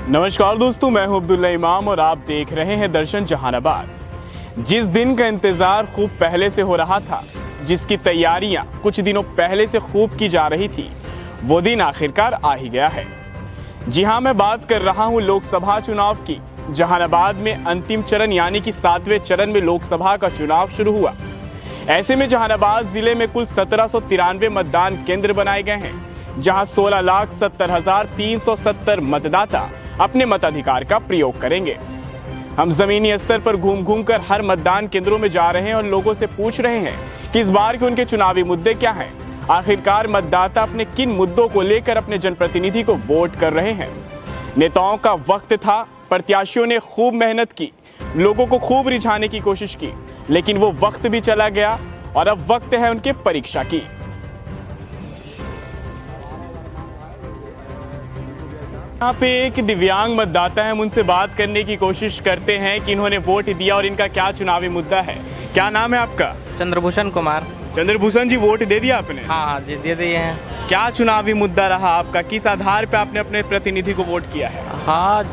नमस्कार दोस्तों, मैं हूं अब्दुल्ला इमाम और आप देख रहे हैं दर्शन जहानाबाद। जिस दिन का इंतजार खूब पहले से हो रहा था, जिसकी तैयारियां कुछ दिनों पहले से खूब की जा रही थी, वो दिन आखिरकार आ ही गया है। जी हां, मैं बात कर रहा हूं लोकसभा चुनाव की। जहानाबाद में अंतिम चरण यानी कि 7वें चरण में लोकसभा का चुनाव शुरू हुआ। ऐसे में जहानाबाद जिले में कुल 1793 मतदान केंद्र बनाए गए हैं, जहां 16,70,370 मतदाता अपने मताधिकार का प्रयोग करेंगे। हम जमीनी स्तर पर घूम घूम कर हर मतदान केंद्रों में जा रहे हैं और लोगों से पूछ रहे हैं कि इस बार के उनके चुनावी मुद्दे क्या हैं। आखिरकार मतदाता अपने किन मुद्दों को लेकर अपने जनप्रतिनिधि को वोट कर रहे हैं। नेताओं का वक्त था, प्रत्याशियों ने खूब मेहनत की, लोगों को खूब रिझाने की कोशिश की, लेकिन वो वक्त भी चला गया और अब वक्त है उनके परीक्षा की। यहाँ पे एक दिव्यांग मतदाता है, हम उनसे बात करने की कोशिश करते हैं कि इन्होंने वोट दिया और इनका क्या चुनावी मुद्दा है। क्या नाम है आपका? चंद्रभूषण कुमार। चंद्रभूषण जी, वोट दे दिया आपने? हाँ जी, दे दिए हैं। क्या चुनावी मुद्दा रहा आपका? किस आधार पे आपने अपने प्रतिनिधि को वोट किया है? हाँ,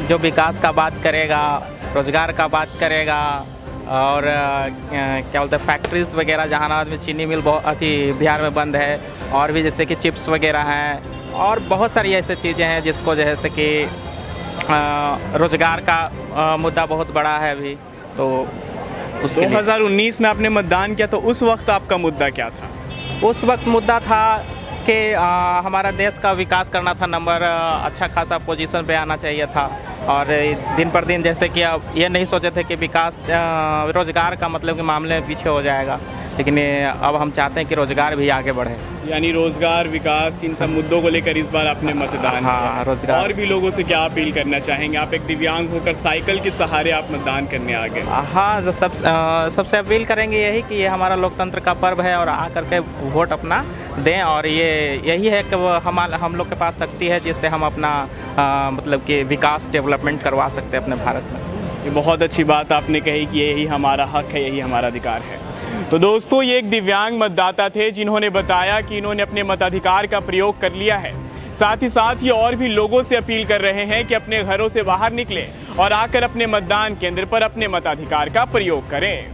जो विकास का बात करेगा, रोजगार का बात करेगा और क्या बोलते हैं फैक्ट्रीज वगैरह, जहानाबाद में चीनी मिल बहुत बिहार में बंद है, और भी जैसे कि चिप्स वगैरह हैं और बहुत सारी ऐसी चीज़ें हैं जिसको जैसे कि रोजगार का मुद्दा बहुत बड़ा है अभी। तो उसके 2019 में आपने मतदान किया, तो उस वक्त आपका मुद्दा क्या था? उस वक्त मुद्दा था कि हमारा देश का विकास करना था, नंबर अच्छा खासा पोजीशन पे आना चाहिए था। और दिन पर दिन जैसे कि अब ये नहीं सोचे थे कि विकास रोजगार का मतलब कि मामले में पीछे हो जाएगा, लेकिन अब हम चाहते हैं कि रोजगार भी आगे बढ़े। यानी रोजगार, विकास, इन सब मुद्दों को लेकर इस बार आपने मतदान हाँ, रोजगार। और भी लोगों से क्या अपील करना चाहेंगे? आप एक दिव्यांग होकर साइकिल के सहारे आप मतदान करने आ गए। हाँ, जो सबसे अपील करेंगे यही कि ये हमारा लोकतंत्र का पर्व है और आकर के वोट अपना दें। और यही है कि हम लोग के पास शक्ति है जिससे हम अपना मतलब कि विकास, डेवलपमेंट करवा सकते हैं अपने भारत में। ये बहुत अच्छी बात आपने कही कि यही हमारा हक है, यही हमारा अधिकार है। तो दोस्तों, ये एक दिव्यांग मतदाता थे जिन्होंने बताया कि इन्होंने अपने मताधिकार का प्रयोग कर लिया है। साथ ही साथ ये और भी लोगों से अपील कर रहे हैं कि अपने घरों से बाहर निकलें और आकर अपने मतदान केंद्र पर अपने मताधिकार का प्रयोग करें।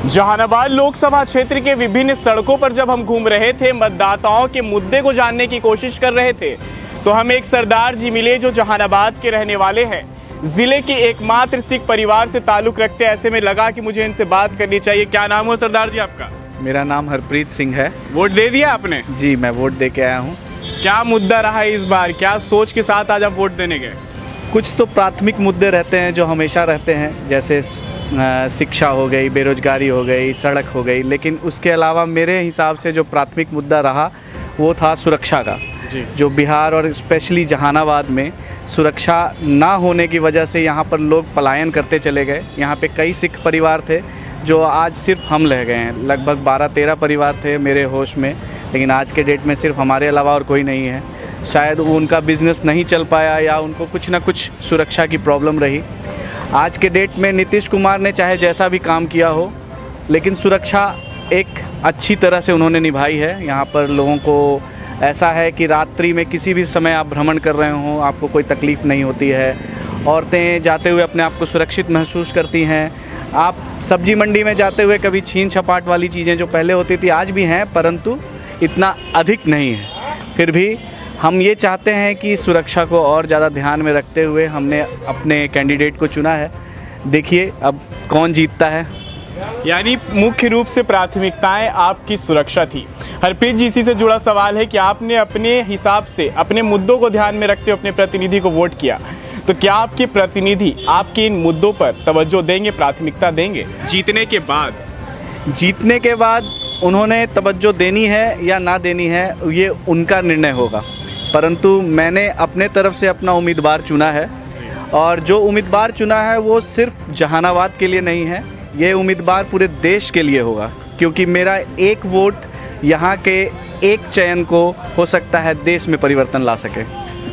जहानाबाद लोकसभा क्षेत्र के विभिन्न सड़कों पर जब हम घूम रहे थे, मतदाताओं के मुद्दे को जानने की कोशिश कर रहे थे, तो हमें एक सरदार जी मिले जो जहानाबाद के रहने वाले हैं। जिले के एकमात्र सिख परिवार से ताल्लुक रखते हैं। ऐसे में लगा कि मुझे इनसे बात करनी चाहिए। क्या नाम हो सरदार जी आपका? मेरा नाम हरप्रीत सिंह है। वोट दे दिया आपने? जी, मैं वोट दे के आया हूँ। क्या मुद्दा रहा है इस बार? क्या सोच के साथ आज आप वोट देने गए? कुछ तो प्राथमिक मुद्दे रहते हैं जो हमेशा रहते हैं, जैसे शिक्षा हो गई, बेरोजगारी हो गई, सड़क हो गई, लेकिन उसके अलावा मेरे हिसाब से जो प्राथमिक मुद्दा रहा वो था सुरक्षा का। जो बिहार और स्पेशली जहानाबाद में सुरक्षा ना होने की वजह से यहाँ पर लोग पलायन करते चले गए। यहाँ पे कई सिख परिवार थे जो आज सिर्फ हम रह गए हैं। लगभग 12-13 परिवार थे मेरे होश में, लेकिन आज के डेट में सिर्फ हमारे अलावा और कोई नहीं है। शायद उनका बिज़नेस नहीं चल पाया या उनको कुछ ना कुछ सुरक्षा की प्रॉब्लम रही। आज के डेट में नीतीश कुमार ने चाहे जैसा भी काम किया हो, लेकिन सुरक्षा एक अच्छी तरह से उन्होंने निभाई है। यहाँ पर लोगों को ऐसा है कि रात्रि में किसी भी समय आप भ्रमण कर रहे हों, आपको कोई तकलीफ़ नहीं होती है। औरतें जाते हुए अपने आप को सुरक्षित महसूस करती हैं। आप सब्जी मंडी में जाते हुए कभी छीन छपाट वाली चीज़ें जो पहले होती थी आज भी हैं, परंतु इतना अधिक नहीं है। फिर भी हम ये चाहते हैं कि सुरक्षा को और ज़्यादा ध्यान में रखते हुए हमने अपने कैंडिडेट को चुना है। देखिए अब कौन जीतता है। यानी मुख्य रूप से प्राथमिकताएं आपकी सुरक्षा थी। हरप्रीत जी, इसी से जुड़ा सवाल है कि आपने अपने हिसाब से अपने मुद्दों को ध्यान में रखते हुए अपने प्रतिनिधि को वोट किया, तो क्या आपके प्रतिनिधि आपके इन मुद्दों पर तवज्जो देंगे, प्राथमिकता देंगे जीतने के बाद? जीतने के बाद उन्होंने तवज्जो देनी है या ना देनी है, ये उनका निर्णय होगा। परंतु मैंने अपने तरफ से अपना उम्मीदवार चुना है, और जो उम्मीदवार चुना है वो सिर्फ जहानाबाद के लिए नहीं है, ये उम्मीदवार पूरे देश के लिए होगा। क्योंकि मेरा एक वोट यहाँ के एक चयन को हो सकता है देश में परिवर्तन ला सके।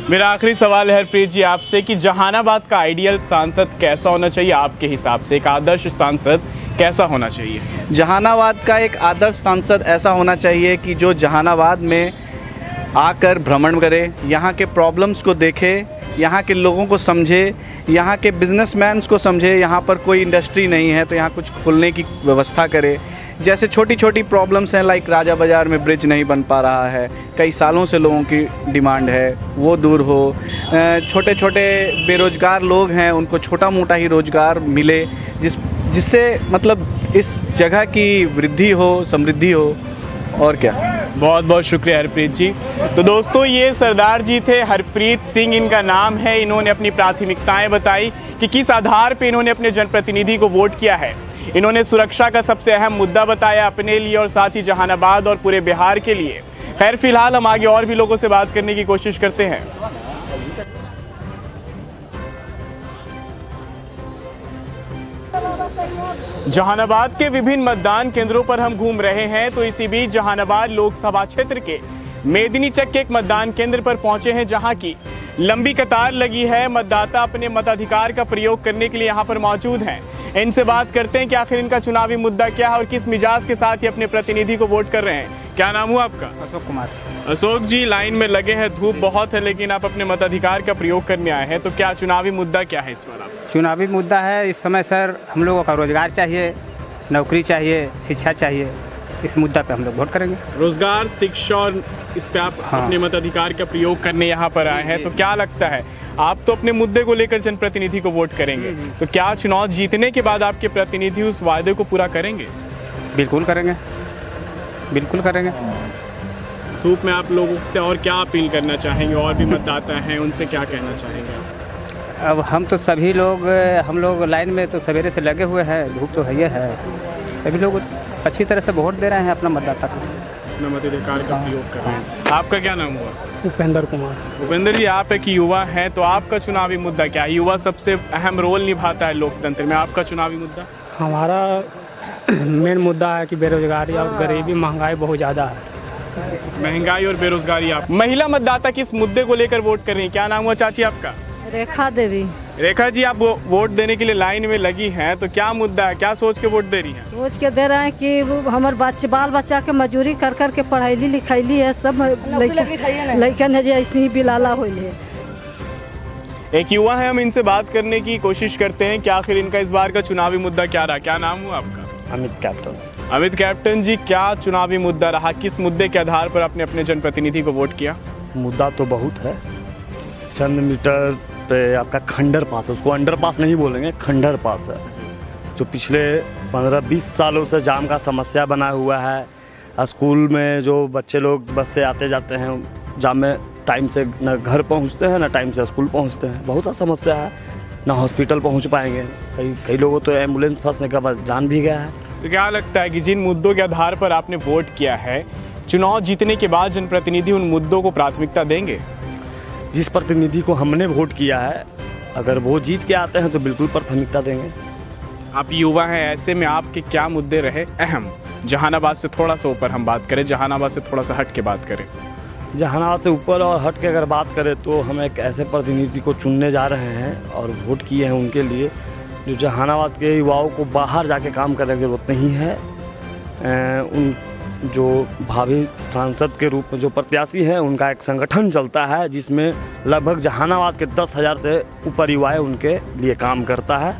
मेरा आखिरी सवाल है हरप्रीत जी आपसे कि जहानाबाद का आइडियल सांसद कैसा होना चाहिए आपके हिसाब से? एक आदर्श सांसद कैसा होना चाहिए? जहानाबाद का एक आदर्श सांसद ऐसा होना चाहिए कि जो जहानाबाद में आकर भ्रमण करे, यहाँ के प्रॉब्लम्स को देखे, यहाँ के लोगों को समझे, यहाँ के बिजनेसमैन्स को समझे। यहाँ पर कोई इंडस्ट्री नहीं है तो यहाँ कुछ खोलने की व्यवस्था करे। जैसे छोटी छोटी प्रॉब्लम्स हैं, लाइक राजा बाज़ार में ब्रिज नहीं बन पा रहा है, कई सालों से लोगों की डिमांड है, वो दूर हो। छोटे छोटे बेरोज़गार लोग हैं, उनको छोटा मोटा ही रोज़गार मिले, जिससे मतलब इस जगह की वृद्धि हो, समृद्धि हो। और क्या। बहुत बहुत शुक्रिया हरप्रीत जी। तो दोस्तों, ये सरदार जी थे, हरप्रीत सिंह इनका नाम है। इन्होंने अपनी प्राथमिकताएं बताई कि किस आधार पे इन्होंने अपने जनप्रतिनिधि को वोट किया है। इन्होंने सुरक्षा का सबसे अहम मुद्दा बताया अपने लिए और साथ ही जहानाबाद और पूरे बिहार के लिए। खैर, फिलहाल हम आगे और भी लोगों से बात करने की कोशिश करते हैं। जहानाबाद के विभिन्न मतदान केंद्रों पर हम घूम रहे हैं, तो इसी बीच जहानाबाद लोकसभा क्षेत्र के मेदिनीचक के एक मतदान केंद्र पर पहुंचे हैं, जहां की लंबी कतार लगी है। मतदाता अपने मताधिकार का प्रयोग करने के लिए यहां पर मौजूद हैं। इनसे बात करते हैं कि आखिर इनका चुनावी मुद्दा क्या है और किस मिजाज के साथ ये अपने प्रतिनिधि को वोट कर रहे हैं। क्या नाम हुआ आपका? अशोक कुमार। अशोक जी, लाइन में लगे हैं, धूप बहुत है, लेकिन आप अपने मताधिकार का प्रयोग करने आए हैं, तो क्या चुनावी मुद्दा क्या है इस बार? आप चुनावी मुद्दा है इस समय सर, हम लोगों का रोजगार चाहिए, नौकरी चाहिए, शिक्षा चाहिए। इस मुद्दा पे हम लोग वोट करेंगे। रोजगार, शिक्षा और इस पे आप अपने मताधिकार का प्रयोग करने यहाँ पर आए हैं, तो क्या लगता है आप तो अपने मुद्दे को लेकर जनप्रतिनिधि को वोट करेंगे, तो क्या चुनाव जीतने के बाद आपके प्रतिनिधि उस वायदे को पूरा करेंगे? बिल्कुल करेंगे, बिल्कुल करेंगे। धूप में आप लोगों से और क्या अपील करना चाहेंगे? और भी मतदाता हैं, उनसे क्या कहना चाहेंगे? अब हम तो सभी लोग, हम लोग लाइन में तो सवेरे से लगे हुए हैं, धूप तो है, सभी लोग अच्छी तरह से वोट दे रहे हैं अपना मतदाता को, अपना मताधिकार का प्रयोग कर रहे हैं। आपका क्या नाम हुआ? उपेंद्र कुमार। उपेंद्र जी, आप एक युवा हैं, तो आपका चुनावी मुद्दा क्या है? युवा सबसे अहम रोल निभाता है लोकतंत्र में, आपका चुनावी मुद्दा? हमारा मेन मुद्दा है कि बेरोजगारी और गरीबी, महंगाई बहुत ज़्यादा है। महंगाई और बेरोजगारी। आप महिला मतदाता किस मुद्दे को लेकर वोट कर रही हैं? क्या नाम हुआ चाची आपका? रेखा देवी। रेखा जी, आप वोट देने के लिए लाइन में लगी हैं, तो क्या मुद्दा है, क्या सोच के वोट दे रही हैं? सोच के दे रहे हैं कि हमारे बाल बच्चा के मजदूरी कर कर के पढ़ैली लिखैली है, सब लड़कन है जो ऐसे ही बिलाला हुई है। एक युवा है, हम इनसे बात करने की कोशिश करते हैं कि आखिर इनका इस बार का चुनावी मुद्दा क्या रहा। क्या नाम हुआ आपका? अमित कैप्टन। अमित कैप्टन जी, क्या चुनावी मुद्दा रहा? किस मुद्दे के आधार पर आपने अपने जनप्रतिनिधि को वोट किया? मुद्दा तो बहुत है। चंद मीटर पे आपका खंडर पास है, उसको अंडर पास नहीं बोलेंगे, खंडर पास है, जो पिछले 15-20 सालों से जाम का समस्या बना हुआ है। स्कूल में जो बच्चे लोग बस से आते जाते हैं, जाम में टाइम से न घर पहुंचते हैं, न टाइम से स्कूल पहुंचते हैं। बहुत सा समस्या है, ना हॉस्पिटल पहुंच पाएंगे। कई लोगों तो एम्बुलेंस फंसने के बाद जान भी गया है। तो क्या लगता है कि जिन मुद्दों के आधार पर आपने वोट किया है, चुनाव जीतने के बाद जनप्रतिनिधि उन मुद्दों को प्राथमिकता देंगे? जिस प्रतिनिधि को हमने वोट किया है, अगर वो जीत के आते हैं तो बिल्कुल प्राथमिकता देंगे। आप युवा हैं, ऐसे में आपके क्या मुद्दे रहे अहम? जहानाबाद से थोड़ा सा ऊपर हम बात करें, जहानाबाद से थोड़ा सा हट के बात करें। जहानाबाद से ऊपर और हट के अगर बात करें तो हम एक ऐसे प्रतिनिधि को चुनने जा रहे हैं और वोट किए हैं उनके लिए, जो जहानाबाद के युवाओं को बाहर जाके काम करने की ज़रूरत नहीं है। उन जो भावी सांसद के रूप में जो प्रत्याशी हैं, उनका एक संगठन चलता है जिसमें लगभग जहानाबाद के 10,000 से ऊपर युवाएं उनके लिए काम करता है।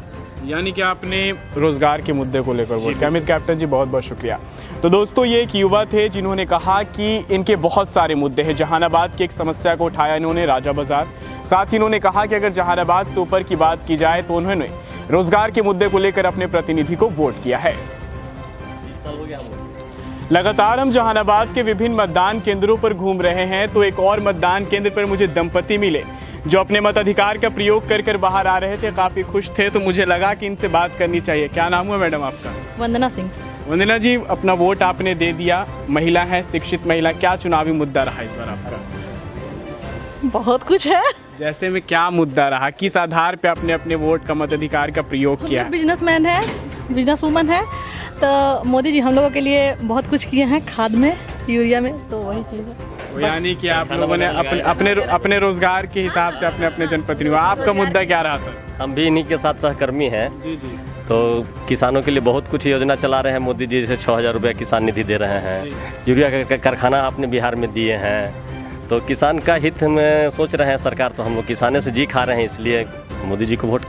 यानी कि आपने रोजगार के मुद्दे को लेकर वोट किया। अमित कैप्टन जी, बहुत बहुत शुक्रिया। तो दोस्तों, ये एक युवा थे जिन्होंने कहा कि इनके बहुत सारे मुद्दे हैं। जहानाबाद की एक समस्या को उठाया इन्होंने, राजा बाजार। साथ ही इन्होंने कहा कि अगर जहानाबाद से ऊपर की बात की जाए तो उन्होंने रोजगार के मुद्दे को लेकर अपने प्रतिनिधि को वोट किया है। लगातार हम जहानाबाद के विभिन्न मतदान केंद्रों पर घूम रहे हैं, तो एक और मतदान केंद्र पर मुझे दंपति मिले जो अपने मताधिकार का प्रयोग कर बाहर आ रहे थे, काफ़ी खुश थे, तो मुझे लगा कि इनसे बात करनी चाहिए। क्या नाम हुआ मैडम आपका? वंदना सिंह। वंदना जी, अपना वोट आपने दे दिया, महिला है, शिक्षित महिला, क्या चुनावी मुद्दा रहा इस बार आपका? बहुत कुछ है। जैसे में क्या मुद्दा रहा, किस आधार पे आपने अपने वोट का मताधिकार का प्रयोग किया? बिजनेसमैन है, बिजनेस वूमन है, तो मोदी जी हम लोगों के लिए बहुत कुछ किए हैं, खाद में, यूरिया में, तो वही चीज़ है। यानी कि आप लोगों ने अपने रोजगार के हिसाब से अपने जनप्रतिनिधि। आपका मुद्दा क्या रहा सर? हम भी इन्हीं के साथ सहकर्मी हैं। जी जी। तो किसानों के लिए बहुत कुछ योजना चला रहे हैं मोदी जी, जैसे 6,000 रुपये किसान निधि दे रहे हैं, यूरिया का कारखाना आपने बिहार में दिए हैं, तो किसान का हित में सोच रहे हैं सरकार, तो हम लोग किसाने से जी खा रहे हैं, इसलिए मोदी जी को वोट।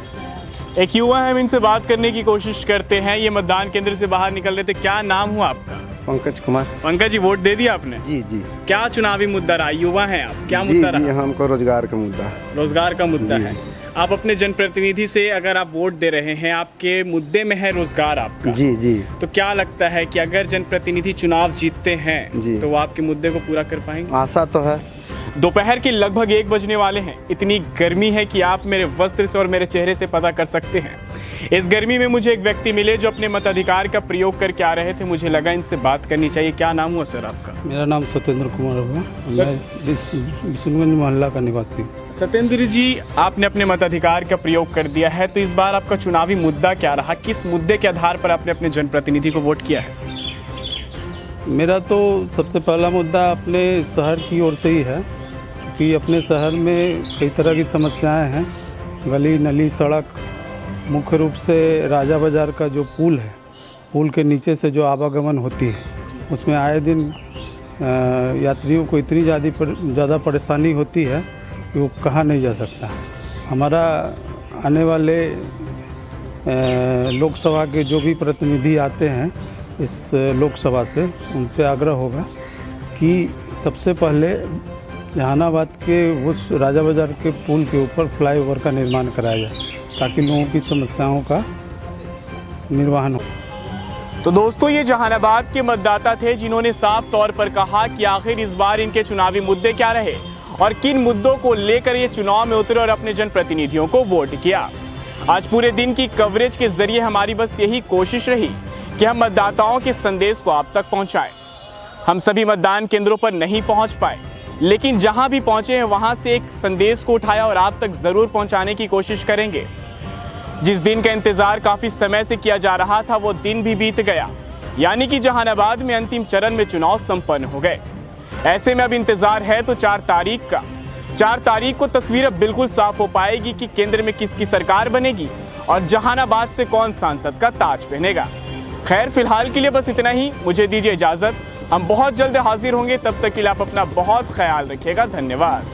एक युवा है, हम इनसे बात करने की कोशिश करते हैं। ये मतदान केंद्र से बाहर निकल रहे थे। क्या नाम हुआ आपका? पंकज कुमार। पंकज जी, वोट दे दिया आपने? जी जी। क्या चुनावी मुद्दा रहा? युवा हैं आप, क्या मुद्दा रहा? हमको रोजगार का मुद्दा। रोजगार का मुद्दा है। आप अपने जनप्रतिनिधि से अगर आप वोट दे रहे हैं, आपके मुद्दे में है रोजगार आपका। जी जी। तो क्या लगता है कि अगर जनप्रतिनिधि चुनाव जीतते हैं तो वो आपके मुद्दे को पूरा कर पाएंगे? आशा तो है। दोपहर के लगभग 1 बजने वाले हैं। इतनी गर्मी है कि आप मेरे वस्त्र से और मेरे चेहरे से पता कर सकते हैं। इस गर्मी में मुझे एक व्यक्ति मिले जो अपने मताधिकार का प्रयोग करके आ रहे थे। मुझे लगा इनसे बात करनी चाहिए। क्या नाम हुआ सर आपका? मेरा नाम सत्येंद्र कुमार हुआ। मैं विष्णुगंज मोहल्ला का निवासी। सत्येंद्र जी, आपने अपने मताधिकार का प्रयोग कर दिया है, तो इस बार आपका चुनावी मुद्दा क्या रहा? किस मुद्दे के आधार पर आपने अपने जनप्रतिनिधि को वोट किया है? मेरा तो सबसे पहला मुद्दा अपने शहर की ओर से ही है, क्योंकि अपने शहर में कई तरह की समस्याएं हैं। गली नली सड़क, मुख्य रूप से राजा बाज़ार का जो पुल है, पुल के नीचे से जो आवागमन होती है, उसमें आए दिन यात्रियों को इतनी ज़्यादा परेशानी होती है कि वो कहा नहीं जा सकता। हमारा आने वाले लोकसभा के जो भी प्रतिनिधि आते हैं इस लोकसभा से, उनसे आग्रह होगा कि सबसे पहले जहानाबाद के उस राजा बाज़ार के पुल के ऊपर फ्लाईओवर का निर्माण कराया जाए, ताकि लोगों की समस्याओं का निर्वहन हो। तो दोस्तों, ये जहानाबाद के मतदाता थे जिन्होंने साफ तौर पर कहा कि आखिर इस बार इनके चुनावी मुद्दे क्या रहे और किन मुद्दों को लेकर ये चुनाव में उतरे और अपने जनप्रतिनिधियों को वोट किया। आज पूरे दिन की कवरेज के जरिए हमारी बस यही कोशिश रही कि हम मतदाताओं के संदेश को आप तक पहुंचाएं। हम सभी मतदान केंद्रों पर नहीं पहुंच पाए, लेकिन जहां भी पहुंचे हैं वहां से एक संदेश को उठाया और आप तक जरूर पहुंचाने की कोशिश करेंगे। जिस दिन का इंतजार काफी समय से किया जा रहा था, वो दिन भी बीत गया, यानी कि जहानाबाद में अंतिम चरण में चुनाव संपन्न हो गए। ऐसे में अब इंतजार है तो 4 तारीख का। 4 तारीख को तस्वीर अब बिल्कुल साफ हो पाएगी कि केंद्र में किसकी सरकार बनेगी और जहानाबाद से कौन सांसद का ताज पहनेगा। खैर, फिलहाल के लिए बस इतना ही। मुझे दीजिए इजाजत। हम बहुत जल्द हाजिर होंगे। तब तक के लिए आप अपना बहुत ख्याल रखिएगा। धन्यवाद।